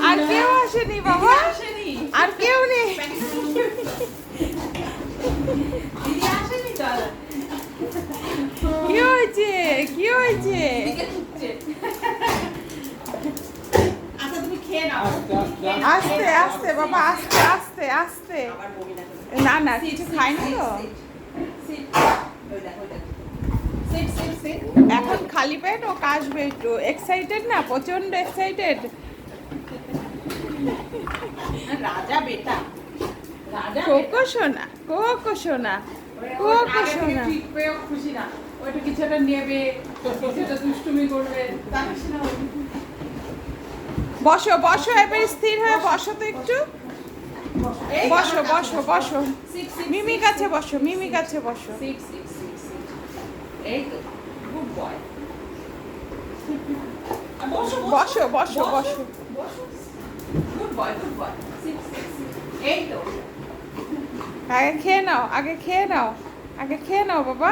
আর কেউ আসেনি বাবা, আর কেউ নেই। কি হয়েছে, কি হয়েছে? আস্তে আস্তে বাবা, আস্তে আস্তে আস্তে। না না, কিছু খাইনি তো এখন। খালি পেট ও কাশবে একটু। এক্সাইটেড না, প্রচন্ড এক্সাইটেড। রাজা বেটা, কোকো সোনা, কোকো সোনা, কোকো সোনা। খুশি না, ওইটা কিছুটা নেবে, কিছুটা দুষ্টুমি করবে। বসো বসো, এবার স্থির হয়ে বসো তো একটু। বসো বসো বসো, মিমি কাছে বসো, মিমি কাছে বসো। এই তো গুড বয়। বসো বসো বসো। Good boy, good boy. এই তো আগে খেয়ে নাও, আগে খেয়ে নাও, আগে খেয়ে নাও বাবা।